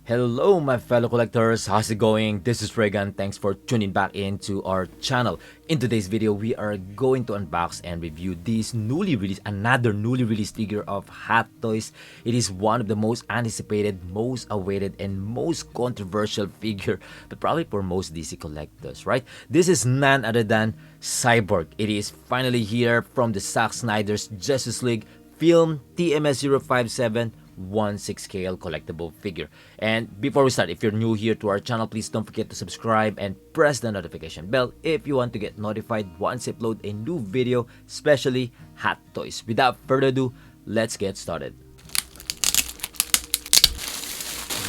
Hello my fellow collectors, how's it going? This is Regan. Thanks for tuning back into our channel. In today's video, we are going to unbox and review another newly released figure of Hot Toys. It is one of the most anticipated, most awaited, and most controversial figure, but probably for most DC collectors, right? This is none other than CYBORG. It is finally here from the Zack Snyder's Justice League film TMS 057 1/6 scale collectible figure. And before we start, if you're new here to our channel, please don't forget to subscribe and press the notification bell if you want to get notified once I upload a new video, especially Hot Toys. Without further ado, let's get started.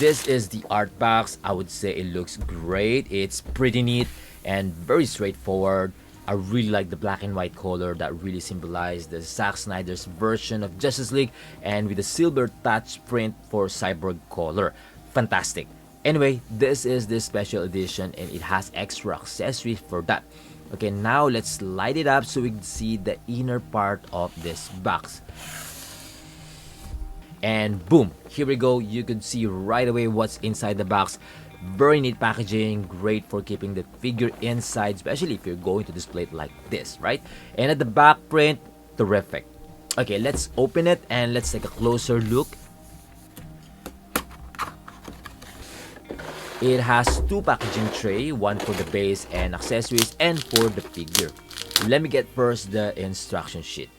This is the art box. I would say it looks great. It's pretty neat and very straightforward. I really like the black and white color that really symbolized the Zack Snyder's version of Justice League, and with the silver touch print for CYBORG color. Fantastic. Anyway, this is the special edition and it has extra accessories for that. Okay, now let's light it up so we can see the inner part of this box. And boom, here we go. You can see right away what's inside the box. Very neat packaging, great for keeping the figure inside, especially if you're going to display it like this, right? And at the back print, terrific. Okay, let's open it and let's take a closer look. It has two packaging tray, one for the base and accessories and for the figure. Let me get first the instruction sheet.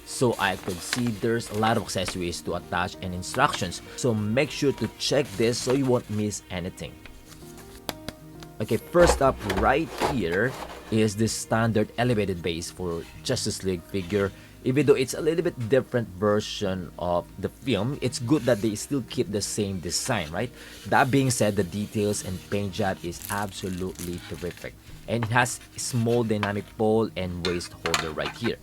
So I could see there's a lot of accessories to attach and instructions. So make sure to check this so you won't miss anything. Okay, first up right here is the standard elevated base for Justice League figure. Even though it's a little bit different version of the film, it's good that they still keep the same design, right? That being said, the details and paint job is absolutely terrific. And it has a small dynamic pole and waist holder right here.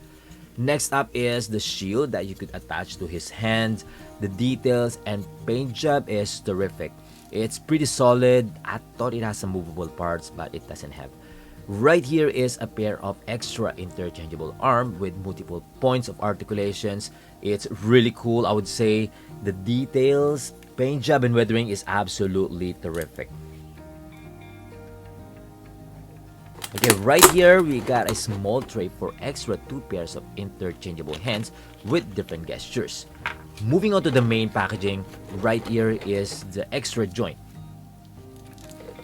Next up is the shield that you could attach to his hand. The details and paint job is terrific. It's pretty solid. I thought it has some movable parts, but it doesn't have. Right here is a pair of extra interchangeable arm with multiple points of articulations. It's really cool, I would say. The details, paint job, and weathering is absolutely terrific. Okay, right here we got a small tray for extra two pairs of interchangeable hands with different gestures. Moving on to the main packaging, right here is the extra joint.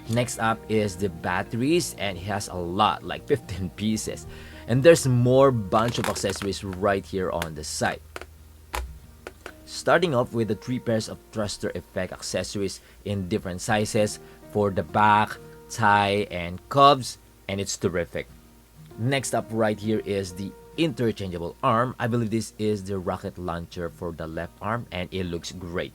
Next up is the batteries, and it has a lot, like 15 pieces. And there's more bunch of accessories right here on the side. Starting off with the three pairs of thruster effect accessories in different sizes for the back, tie, and cuffs. And it's terrific. Next up right here is the interchangeable arm. I believe this is the rocket launcher for the left arm and it looks great.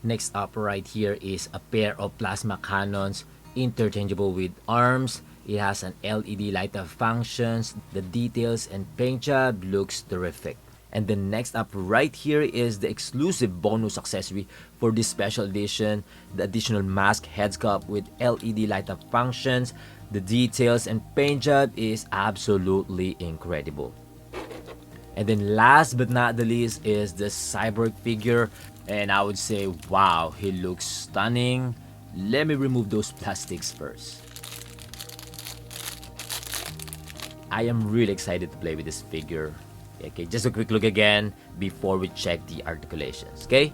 Next up right here is a pair of plasma cannons, interchangeable with arms. It has an LED light of functions. The details and paint job looks terrific. And then next up right here is the exclusive bonus accessory for this special edition, the additional mask heads cap with LED light up functions. The details and paint job is absolutely incredible. And then last but not the least is the CYBORG figure, and I would say wow, he looks stunning. Let me remove those plastics first. I am really excited to play with this figure. Okay, just a quick look again before we check the articulations, okay?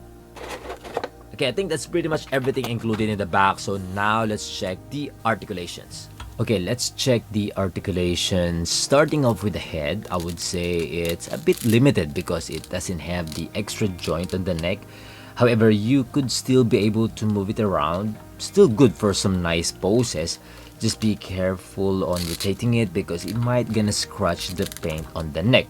Okay, I think that's pretty much everything included in the box, so now let's check the articulations. Okay, let's check the articulations. Starting off with the head, I would say it's a bit limited because it doesn't have the extra joint on the neck. However, you could still be able to move it around. Still good for some nice poses. Just be careful on rotating it because it might gonna scratch the paint on the neck.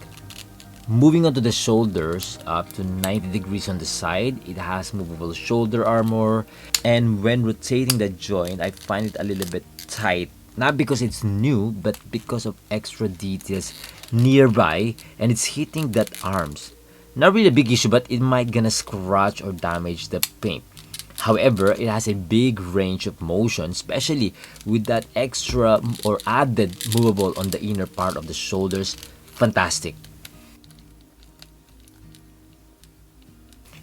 Moving on to the shoulders, up to 90 degrees on the side, it has movable shoulder armor. And when rotating the joint, I find it a little bit tight. Not because it's new, but because of extra details nearby and it's hitting that arms. Not really a big issue, but it might gonna scratch or damage the paint. However, it has a big range of motion, especially with that extra or added movable on the inner part of the shoulders. Fantastic.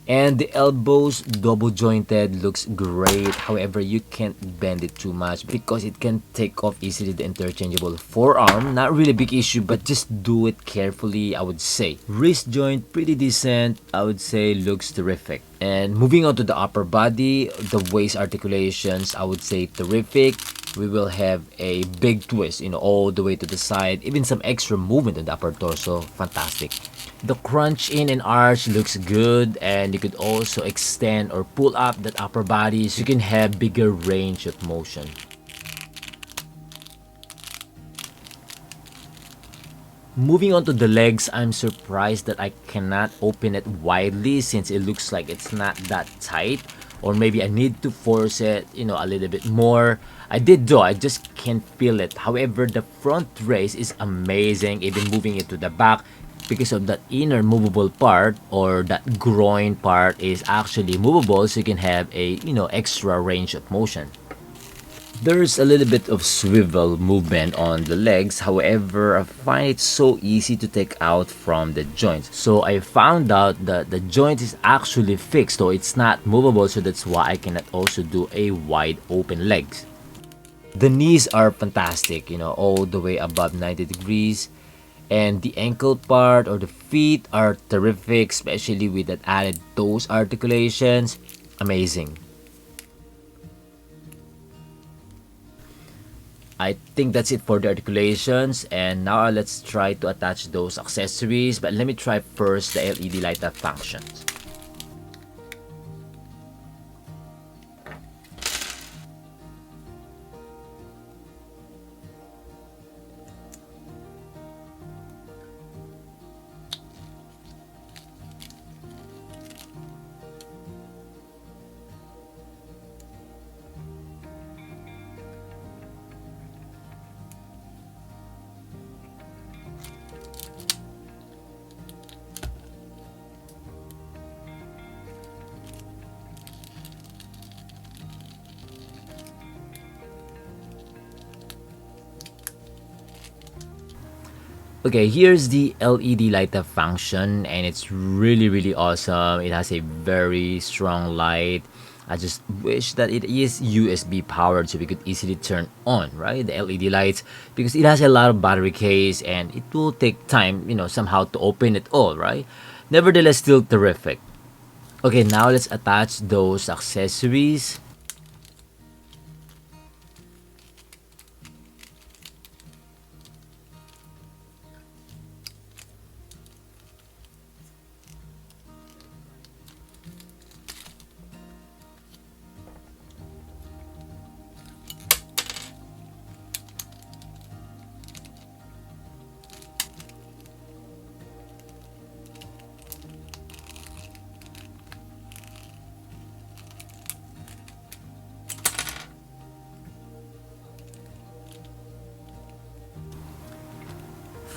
And the elbows double jointed looks great. However, you can't bend it too much because it can take off easily the interchangeable forearm. Not really big issue, but just do it carefully, I would say. Wrist joint pretty decent, I would say, looks terrific. And moving on to the upper body, the waist articulations, I would say terrific. We will have a big twist, all the way to the side, even some extra movement in the upper torso. Fantastic. The crunch in and arch looks good, and you could also extend or pull up that upper body so you can have bigger range of motion. Moving on to the legs, I'm surprised that I cannot open it widely since it looks like it's not that tight. Or maybe I need to force it, a little bit more. I did though, I just can't feel it. However, the front race is amazing, even moving it to the back because of that inner movable part, or that groin part is actually movable, so you can have a, extra range of motion. There's a little bit of swivel movement on the legs, however, I find it so easy to take out from the joints. So I found out that the joint is actually fixed, so it's not movable, so that's why I cannot also do a wide open legs. The knees are fantastic, all the way above 90 degrees. And the ankle part or the feet are terrific, especially with that added toes articulations. Amazing. I think that's it for the articulations, and now let's try to attach those accessories, but let me try first the LED light up functions. Okay, here's the LED light up function, and it's really awesome. It has a very strong light. I just wish that it is USB powered so we could easily turn on, right? The LED lights, because it has a lot of battery case and it will take time, somehow to open it all, right? Nevertheless, still terrific. Okay, now let's attach those accessories.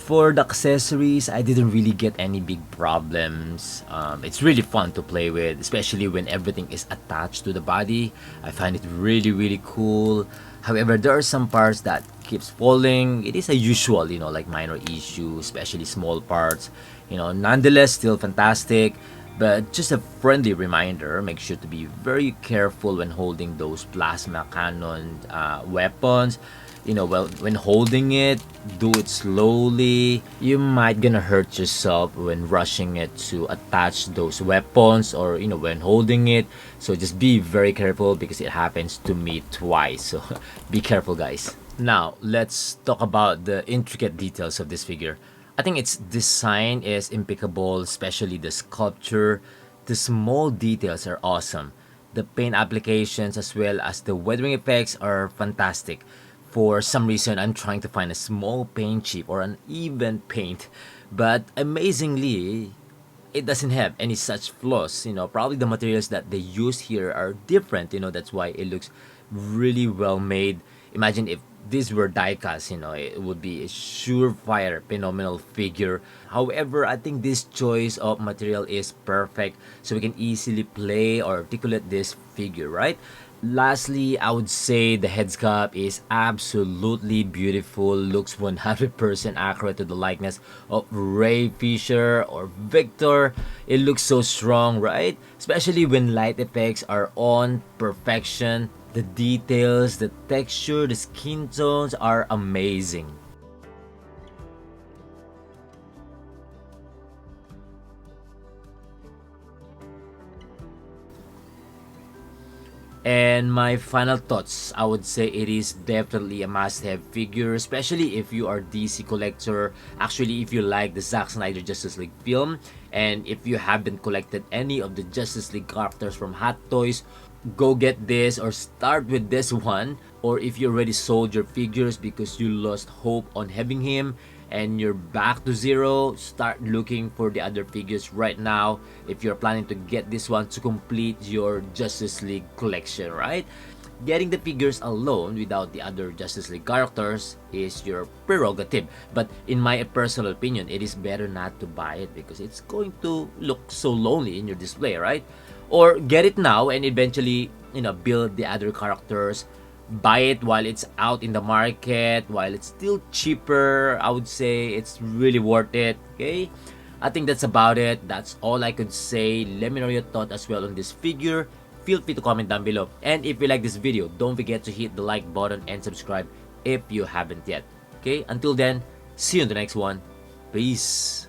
For the accessories, I didn't really get any big problems. It's really fun to play with, especially when everything is attached to the body. I find it really cool. However, there are some parts that keeps falling. It is a usual, like minor issue, especially small parts. Nonetheless, still fantastic. But just a friendly reminder, make sure to be very careful when holding those plasma cannon weapons. Well, when holding it, do it slowly. You might gonna hurt yourself when rushing it to attach those weapons, or when holding it. So just be very careful because it happens to me twice. So be careful, guys. Now let's talk about the intricate details of this figure. I think its design is impeccable, especially the sculpture. The small details are awesome. The paint applications as well as the weathering effects are fantastic. For some reason, I'm trying to find a small paint chip or an even paint, but amazingly, it doesn't have any such flaws. Probably the materials that they use here are different. That's why it looks really well made. Imagine if these were die-cast, it would be a surefire phenomenal figure. However, I think this choice of material is perfect, so we can easily play or articulate this figure, right? Lastly, I would say the head sculpt is absolutely beautiful, looks 100% accurate to the likeness of Ray Fisher or Victor. It looks so strong, right? Especially when light effects are on perfection. The details, the texture, the skin tones are amazing. And my final thoughts, I would say it is definitely a must-have figure, especially if you are DC collector. Actually, if you like the Zack Snyder Justice League film, and if you haven't collected any of the Justice League characters from Hot Toys, go get this or start with this one. Or if you already sold your figures because you lost hope on having him, and you're back to zero, start looking for the other figures right now if you're planning to get this one to complete your Justice League collection, right? Getting the figures alone without the other Justice League characters is your prerogative, but in my personal opinion, it is better not to buy it because it's going to look so lonely in your display, right? Or get it now and eventually, build the other characters. Buy it while it's out in the market, while it's still cheaper. I would say it's really worth it. Okay, I think that's about it. That's all I could say. Let me know your thought as well on this figure. Feel free to comment down below, and if you like this video, don't forget to hit the like button and subscribe if you haven't yet. Okay, until then, see you in the next one. Peace.